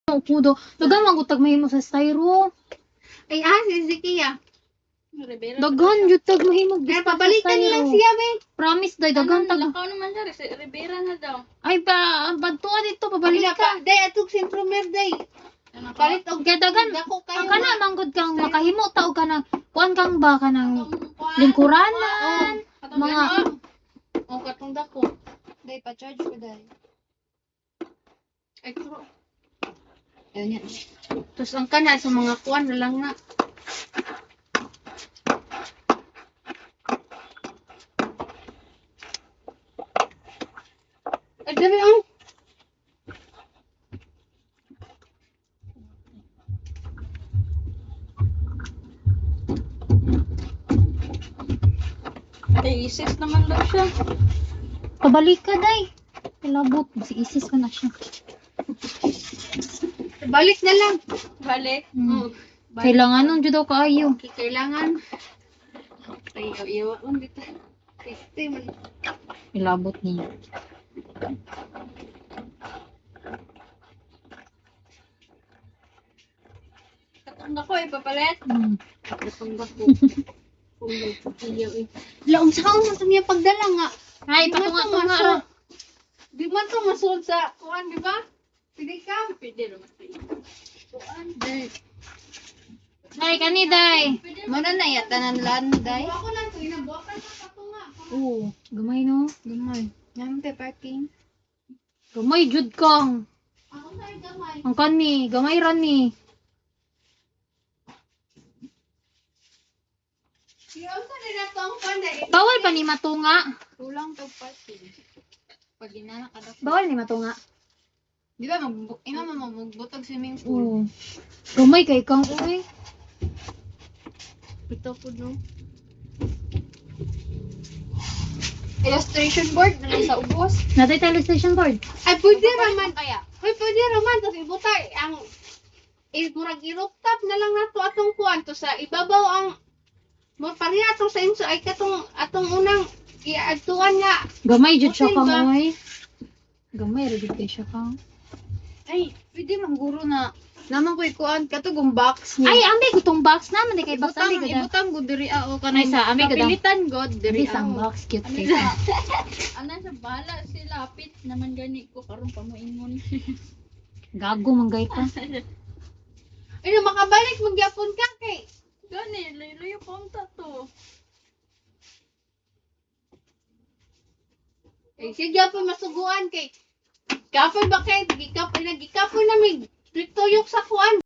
Kudo. Dagan magutag mahimo sa styro. Ay, si Zikia. Dagan jud tag mahimo. Kaya pabalikan lang siya, be. Promise day dagan tag. Lakaw naman siya, Rivera na daw. Ay pagtuwa dito Balik pabalikan. pa. Day, atog sintromer, day. Palit og Kaya dagan dako kayo. ang kana manggod kang makahimo ta og kanang kuan kang ba kanang lingkuranan. Mga O, katong dako. Day, pa-charge ko, day. Ay, kuro. Ayun yan. Tapos ang kana sa mga kuwan na lang nga. Ay, dali ang. Ay, isis naman daw siya. pabalik ka day. Ilabot si Isis ka na siya. Balik na lang. Balik. Hmm. Kailangan nun jud daw kaayo. Okay, kailangan. Ay, iwa on dito. Este man. Ilabot niya. Katong ako, ipapalit. Katong dako. Kung nagpapilyaw eh. Laong sa kaon man niya pagdala nga. Ay patunga-tunga ra. Di man to masul sa kuan, di ba? Pwede ka. Pwede naman. Kuan, day. Day kani day. Muna na yata ng land, day. Ako lang to, inabuakan sa patunga. Oo, gamay no. Gamay. Namte parking. Gamay jud kang. Ako na gamay. Ang kani, gamay ra ni. Siya sa nila to ang kuan, day. Bawal pa ni matunga. Kulang to parking. Pag inana ka daw. Bawal ni matunga. Di ba, ima magbutog swimming pool. Oo. Gamay kay kang uy. Ito po, no? Illustration board na lang sa ubos. Natay television board. Ay, pwede raman. Kaya? Ay, pwede raman. Tapos ibutay. Ang, murag i-rooftop na lang nato atong kuwan. To sa ibabaw ang, mo pareha atong sa inso. Ay, atong unang iadtuan nga. Gamay jud siya Okay kang ba? uy. Gamay ra jud kay siya kang. Ay, pwede mangguro na. Naman ko ikuan katugong box Ay, ambi ko tong box naman di kay box ambi ko. ibutang go diri o Ay, sa ambi ko daw. kapilitan god diri Diri sang box cute kay. Ano sa bahala sila, lapit naman gani ko karon pa mo ingon. Gago manggay ka. Ano makabalik magyapon ka kay. Gani, layo pa ang tato. Eh sige po masuguan kay. Kapoy ba kay gikapoy na gikapoy na mig tuyok sa kuan.